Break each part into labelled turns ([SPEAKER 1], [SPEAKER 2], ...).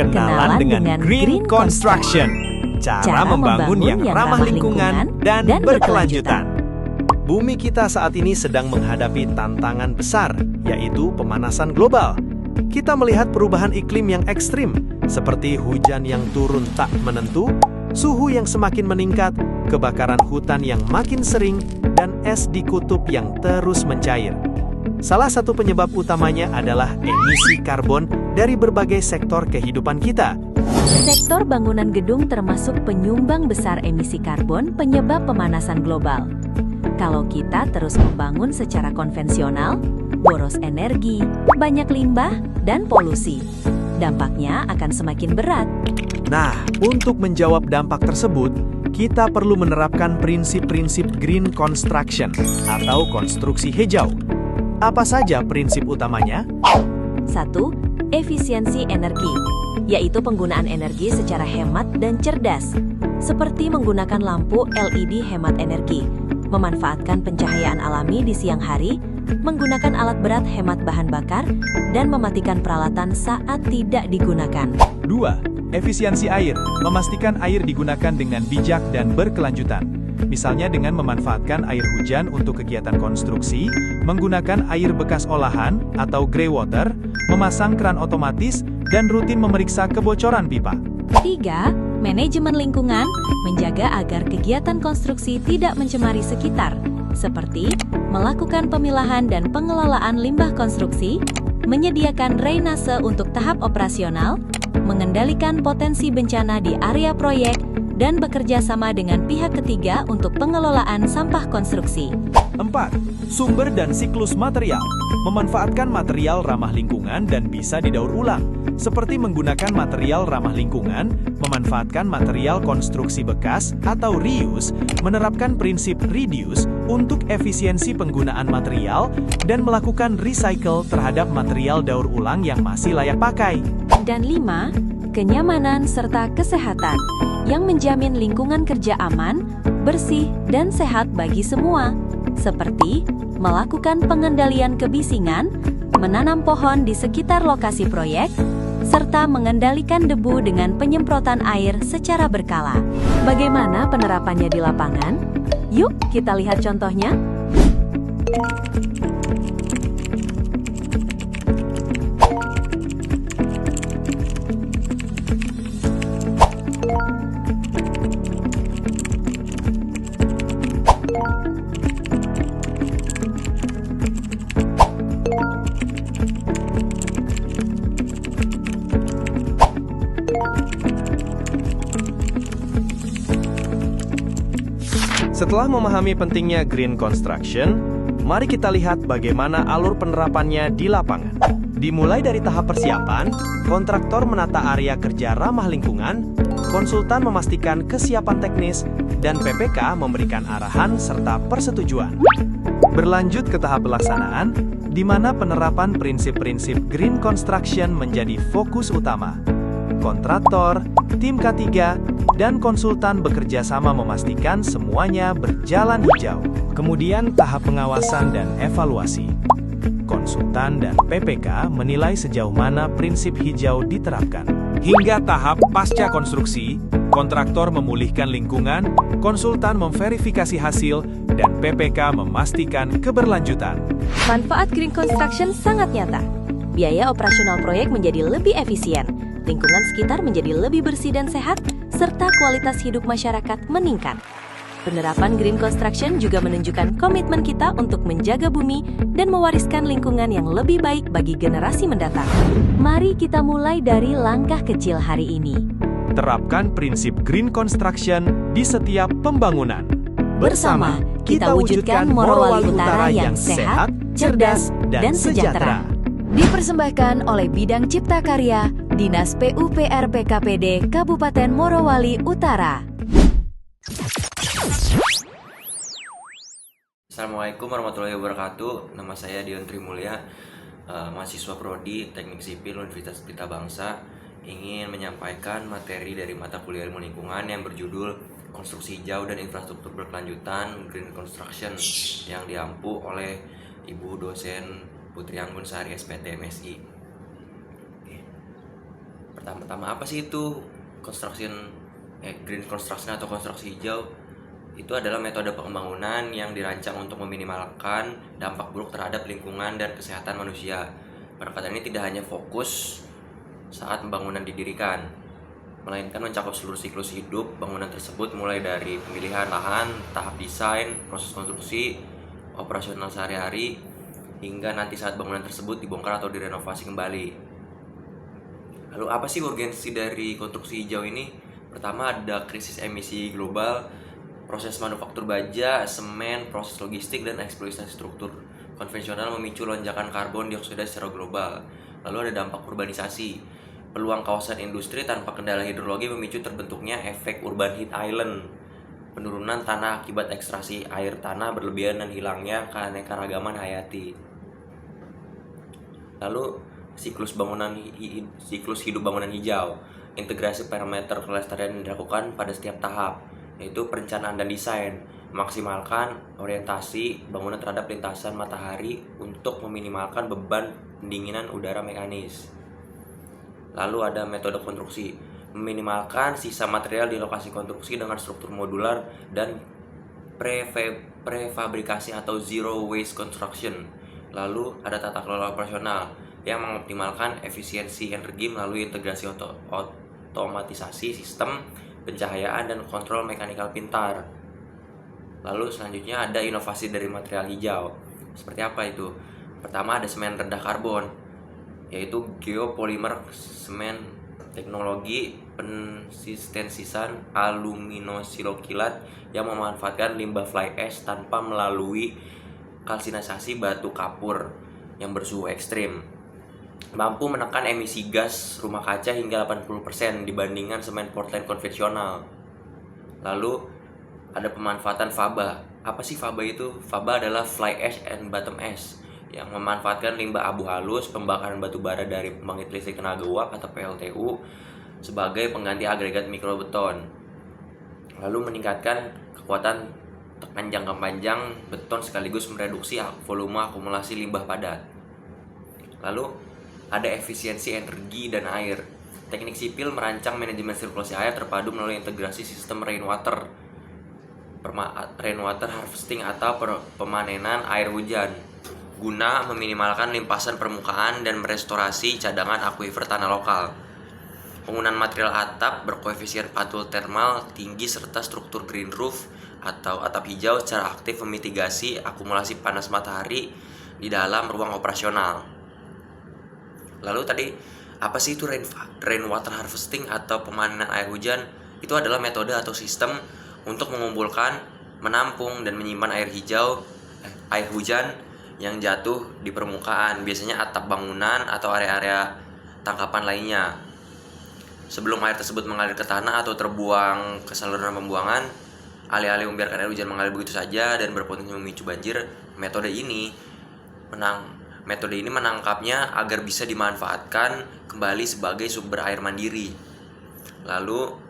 [SPEAKER 1] Kenalan dengan Green Construction, cara membangun yang ramah lingkungan dan berkelanjutan. Bumi kita saat ini sedang menghadapi tantangan besar, yaitu pemanasan global. Kita melihat perubahan iklim yang ekstrim, seperti hujan yang turun tak menentu, suhu yang semakin meningkat, kebakaran hutan yang makin sering, dan es di kutub yang terus mencair. Salah satu penyebab utamanya adalah emisi karbon dari berbagai sektor kehidupan kita.
[SPEAKER 2] Sektor bangunan gedung termasuk penyumbang besar emisi karbon penyebab pemanasan global. Kalau kita terus membangun secara konvensional, boros energi, banyak limbah, dan polusi, dampaknya akan semakin berat.
[SPEAKER 1] Nah, untuk menjawab dampak tersebut, kita perlu menerapkan prinsip-prinsip Green Construction atau konstruksi hijau. Apa saja prinsip utamanya?
[SPEAKER 2] 1. Efisiensi energi, yaitu penggunaan energi secara hemat dan cerdas, seperti menggunakan lampu LED hemat energi, memanfaatkan pencahayaan alami di siang hari, menggunakan alat berat hemat bahan bakar, dan mematikan peralatan saat tidak digunakan.
[SPEAKER 3] 2. Efisiensi air, memastikan air digunakan dengan bijak dan berkelanjutan. Misalnya dengan memanfaatkan air hujan untuk kegiatan konstruksi, menggunakan air bekas olahan atau grey water, memasang keran otomatis, dan rutin memeriksa kebocoran pipa.
[SPEAKER 2] 3. Manajemen lingkungan, menjaga agar kegiatan konstruksi tidak mencemari sekitar, seperti melakukan pemilahan dan pengelolaan limbah konstruksi, menyediakan drainase untuk tahap operasional, mengendalikan potensi bencana di area proyek, dan bekerja sama dengan pihak ketiga untuk pengelolaan sampah konstruksi.
[SPEAKER 3] 4. Sumber dan siklus material, memanfaatkan material ramah lingkungan dan bisa didaur ulang, seperti menggunakan material ramah lingkungan, memanfaatkan material konstruksi bekas atau reuse, menerapkan prinsip reduce untuk efisiensi penggunaan material, dan melakukan recycle terhadap material daur ulang yang masih layak pakai.
[SPEAKER 2] Dan 5. Kenyamanan serta kesehatan, yang menjamin lingkungan kerja aman, bersih, dan sehat bagi semua, seperti melakukan pengendalian kebisingan, menanam pohon di sekitar lokasi proyek, serta mengendalikan debu dengan penyemprotan air secara berkala. Bagaimana penerapannya di lapangan? Yuk kita lihat contohnya.
[SPEAKER 1] Setelah memahami pentingnya Green Construction, mari kita lihat bagaimana alur penerapannya di lapangan. Dimulai dari tahap persiapan, kontraktor menata area kerja ramah lingkungan, konsultan memastikan kesiapan teknis, dan PPK memberikan arahan serta persetujuan. Berlanjut ke tahap pelaksanaan, di mana penerapan prinsip-prinsip Green Construction menjadi fokus utama. Kontraktor, tim K3, dan konsultan bekerja sama memastikan semuanya berjalan hijau. Kemudian tahap pengawasan dan evaluasi. Konsultan dan PPK menilai sejauh mana prinsip hijau diterapkan. Hingga tahap pasca konstruksi, kontraktor memulihkan lingkungan, konsultan memverifikasi hasil, dan PPK memastikan keberlanjutan.
[SPEAKER 2] Manfaat Green Construction sangat nyata. Biaya operasional proyek menjadi lebih efisien, lingkungan sekitar menjadi lebih bersih dan sehat, serta kualitas hidup masyarakat meningkat. Penerapan Green Construction juga menunjukkan komitmen kita untuk menjaga bumi dan mewariskan lingkungan yang lebih baik bagi generasi mendatang. Mari kita mulai dari langkah kecil hari ini.
[SPEAKER 1] Terapkan prinsip Green Construction di setiap pembangunan.
[SPEAKER 2] Bersama, kita wujudkan Morowali Utara yang sehat, cerdas, dan sejahtera. Dipersembahkan oleh Bidang Cipta Karya, Dinas PUPR PKPD Kabupaten Morowali Utara.
[SPEAKER 4] Assalamualaikum warahmatullahi wabarakatuh. Nama saya Dion Trimulya, mahasiswa Prodi Teknik Sipil Universitas Pelita Bangsa. Ingin menyampaikan materi dari mata kuliah ilmu lingkungan yang berjudul Konstruksi Hijau dan Infrastruktur Berkelanjutan Green Construction yang diampu oleh Ibu dosen Putri Anggun Sari SPT MSI. Pertama-tama apa sih itu green construction atau konstruksi hijau? Itu adalah metode pembangunan yang dirancang untuk meminimalkan dampak buruk terhadap lingkungan dan kesehatan manusia. Pendekatan ini tidak hanya fokus saat pembangunan didirikan, melainkan mencakup seluruh siklus hidup bangunan tersebut, mulai dari pemilihan lahan, tahap desain, proses konstruksi, operasional sehari-hari, hingga nanti saat bangunan tersebut dibongkar atau direnovasi kembali. Lalu apa sih urgensi dari konstruksi hijau ini? Pertama, ada krisis emisi global, proses manufaktur baja, semen, proses logistik, dan eksploitasi struktur konvensional memicu lonjakan karbon dioksida secara global. Lalu ada dampak urbanisasi. Peluang kawasan industri tanpa kendala hidrologi memicu terbentuknya efek urban heat island. Penurunan tanah akibat ekstraksi air tanah berlebihan dan hilangnya keanekaragaman hayati. Lalu siklus hidup bangunan hijau. Integrasi parameter kelestarian yang dilakukan pada setiap tahap, yaitu perencanaan dan desain, memaksimalkan orientasi bangunan terhadap lintasan matahari untuk meminimalkan beban pendinginan udara mekanis. Lalu ada metode konstruksi, meminimalkan sisa material di lokasi konstruksi dengan struktur modular dan prefabrikasi atau zero waste construction. Lalu ada tata kelola operasional yang mengoptimalkan efisiensi energi melalui integrasi otomatisasi sistem pencahayaan dan kontrol mekanikal pintar. Lalu selanjutnya ada inovasi dari material hijau. Seperti apa itu? Pertama, ada semen rendah karbon, yaitu geopolimer semen, teknologi pensistensisan aluminosilokilat yang memanfaatkan limbah fly ash tanpa melalui kalsinisasi batu kapur yang bersuhu ekstrim, mampu menekan emisi gas rumah kaca hingga 80% dibandingkan semen Portland konvensional. Lalu ada pemanfaatan faba. Apa sih faba itu? Faba adalah fly ash and bottom ash, yang memanfaatkan limbah abu halus pembakaran batu bara dari pembangkit listrik tenaga uap atau PLTU sebagai pengganti agregat mikrobeton. Lalu meningkatkan kekuatan tekan jangka panjang beton sekaligus mereduksi volume akumulasi limbah padat. Lalu ada efisiensi energi dan air. Teknik sipil merancang manajemen sirkulasi air terpadu melalui integrasi sistem rainwater harvesting atau pemanenan air hujan, guna meminimalkan limpasan permukaan dan merestorasi cadangan akuifer tanah lokal. Penggunaan material atap berkoefisien pantul termal tinggi serta struktur green roof atau atap hijau secara aktif memitigasi akumulasi panas matahari di dalam ruang operasional. Lalu tadi, apa sih itu rainwater harvesting atau pemanenan air hujan? Itu adalah metode atau sistem untuk mengumpulkan, menampung, dan menyimpan air hujan yang jatuh di permukaan, biasanya atap bangunan atau area-area tangkapan lainnya. Sebelum air tersebut mengalir ke tanah atau terbuang ke saluran pembuangan, alih-alih membiarkan air hujan mengalir begitu saja dan berpotensi memicu banjir, metode ini menangkapnya agar bisa dimanfaatkan kembali sebagai sumber air mandiri. Lalu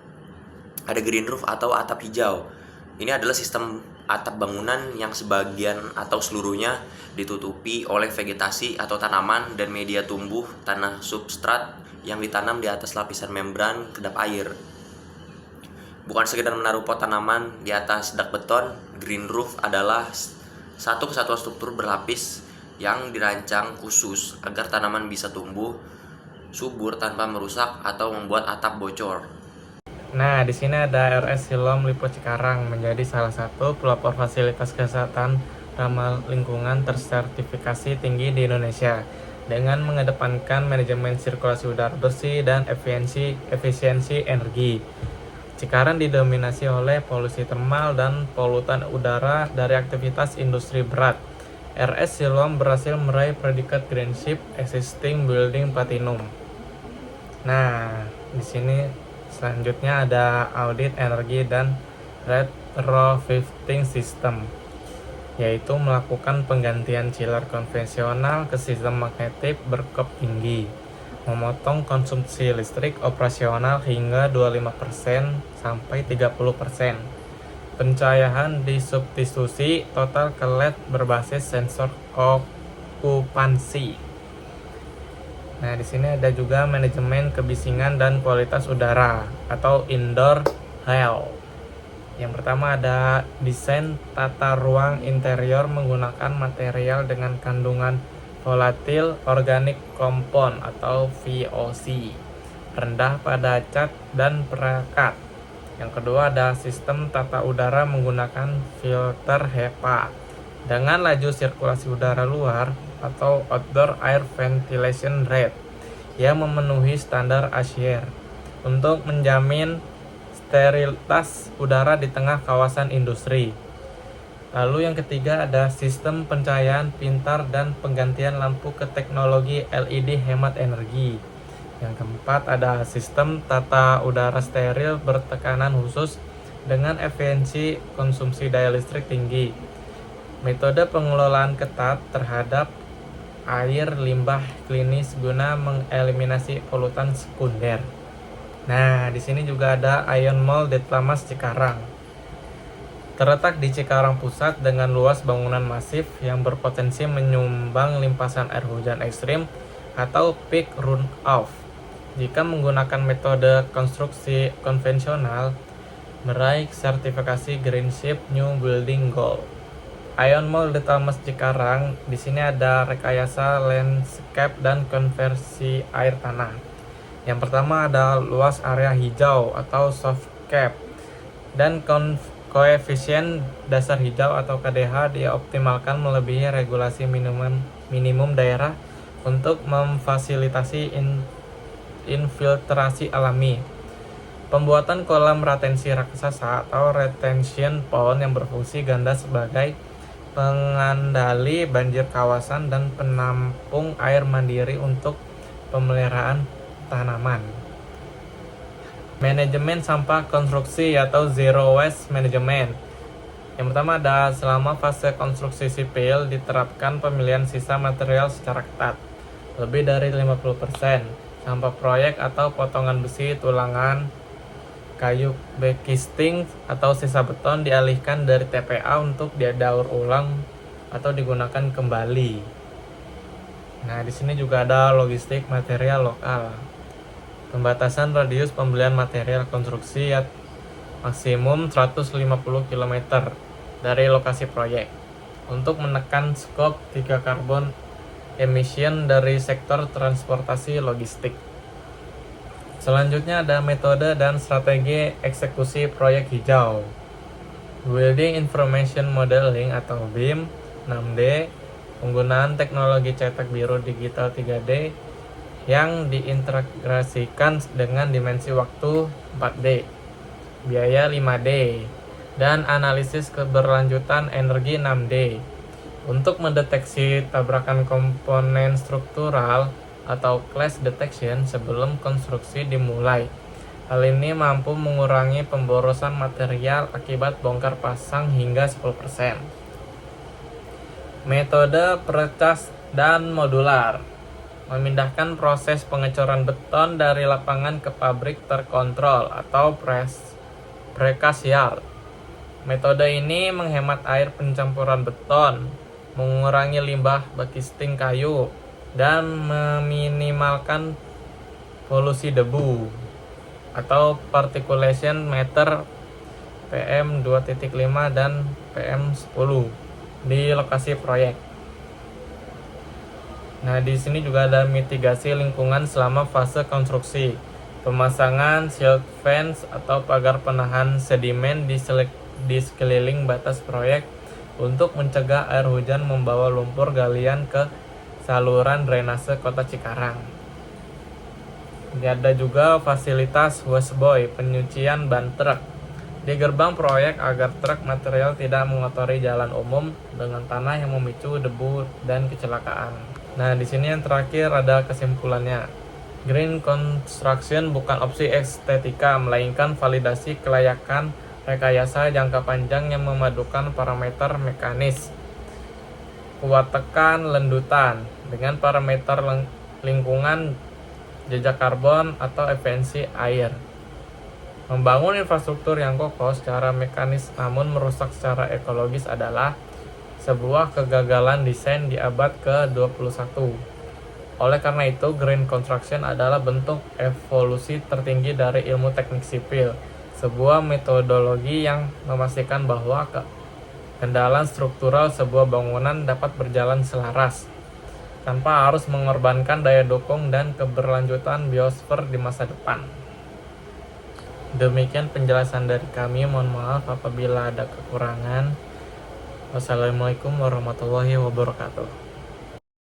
[SPEAKER 4] ada green roof atau atap hijau. Ini adalah sistem atap bangunan yang sebagian atau seluruhnya ditutupi oleh vegetasi atau tanaman dan media tumbuh tanah substrat yang ditanam di atas lapisan membran kedap air. Bukan sekedar menaruh pot tanaman di atas dak beton, green roof adalah satu kesatuan struktur berlapis yang dirancang khusus agar tanaman bisa tumbuh subur tanpa merusak atau membuat atap bocor.
[SPEAKER 5] Nah, di sini ada RS Siloam Lipo Cikarang menjadi salah satu pelopor fasilitas kesehatan ramah lingkungan tersertifikasi tinggi di Indonesia dengan mengedepankan manajemen sirkulasi udara bersih dan efisiensi energi. Cikarang didominasi oleh polusi termal dan polutan udara dari aktivitas industri berat. RS Siloam berhasil meraih predikat Green Ship Existing Building Platinum. Nah, di sini selanjutnya ada audit energi dan retrofitting system, yaitu melakukan penggantian chiller konvensional ke sistem magnetik berkop tinggi, memotong konsumsi listrik operasional hingga 25% sampai 30%. Pencahayaan disubstitusi total ke LED berbasis sensor okupansi. Nah, di sini ada juga manajemen kebisingan dan kualitas udara atau indoor health. Yang pertama ada desain tata ruang interior menggunakan material dengan kandungan volatile organic compound atau VOC rendah pada cat dan perekat. Yang kedua ada sistem tata udara menggunakan filter HEPA dengan laju sirkulasi udara luar atau outdoor air ventilation rate yang memenuhi standar ASEAN untuk menjamin sterilitas udara di tengah kawasan industri. Lalu yang ketiga ada sistem pencahayaan pintar dan penggantian lampu ke teknologi LED hemat energi. Yang keempat ada sistem tata udara steril bertekanan khusus dengan efisiensi konsumsi daya listrik tinggi. Metode pengelolaan ketat terhadap air limbah klinis guna mengeliminasi polutan sekunder. Nah, di sini juga ada Ion Mall Detlamas Cikarang. Terletak di Cikarang Pusat dengan luas bangunan masif yang berpotensi menyumbang limpasan air hujan ekstrim atau peak runoff. Jika menggunakan metode konstruksi konvensional, meraih sertifikasi Green Ship New Building Gold. Ion Mall Detlamas Cikarang, di sini ada rekayasa landscape dan konversi air tanah. Yang pertama ada luas area hijau atau softscape dan koefisien dasar hijau atau KDH dioptimalkan melebihi regulasi minimum daerah untuk memfasilitasi infiltrasi alami. Pembuatan kolam retensi raksasa atau retention pond yang berfungsi ganda sebagai pengendali banjir kawasan dan penampung air mandiri untuk pemeliharaan tanaman. Manajemen sampah konstruksi atau zero waste management. Yang pertama ada selama fase konstruksi sipil diterapkan pemilihan sisa material secara ketat. Lebih dari 50% sampah proyek atau potongan besi, tulangan, kayu backisting atau sisa beton dialihkan dari TPA untuk didaur ulang atau digunakan kembali. Nah, di sini juga ada logistik material lokal. Pembatasan radius pembelian material konstruksi maksimum 150 km dari lokasi proyek untuk menekan skop 3 karbon emission dari sektor transportasi logistik. Selanjutnya ada metode dan strategi eksekusi proyek hijau. Building Information Modeling atau BIM 6D, penggunaan teknologi cetak biru digital 3D yang diintegrasikan dengan dimensi waktu 4D, biaya 5D, dan analisis keberlanjutan energi 6D untuk mendeteksi tabrakan komponen struktural atau clash detection sebelum konstruksi dimulai. Hal ini mampu mengurangi pemborosan material akibat bongkar pasang hingga 10%. Metode perecas dan modular. Memindahkan proses pengecoran beton dari lapangan ke pabrik terkontrol atau precast yard. Metode ini menghemat air pencampuran beton, mengurangi limbah backisting kayu, dan meminimalkan polusi debu atau particulation matter PM 2.5 dan PM 10 di lokasi proyek. Nah, di sini juga ada mitigasi lingkungan selama fase konstruksi. Pemasangan silt fence atau pagar penahan sedimen di sekeliling batas proyek untuk mencegah air hujan membawa lumpur galian ke saluran drainase Kota Cikarang. Ada juga fasilitas washboy, penyucian ban truk di gerbang proyek agar truk material tidak mengotori jalan umum dengan tanah yang memicu debu dan kecelakaan. Nah, di sini yang terakhir ada kesimpulannya. Green construction bukan opsi estetika, melainkan validasi kelayakan rekayasa jangka panjang yang memadukan parameter mekanis, kuat tekan, lendutan, dengan parameter lingkungan, jejak karbon, atau efisiensi air. Membangun infrastruktur yang kokoh secara mekanis namun merusak secara ekologis adalah sebuah kegagalan desain di abad ke-21. Oleh karena itu, green construction adalah bentuk evolusi tertinggi dari ilmu teknik sipil, sebuah metodologi yang memastikan bahwa kendalan struktural sebuah bangunan dapat berjalan selaras, tanpa harus mengorbankan daya dukung dan keberlanjutan biosfer di masa depan. Demikian penjelasan dari kami, mohon maaf apabila ada kekurangan. Wassalamualaikum warahmatullahi wabarakatuh.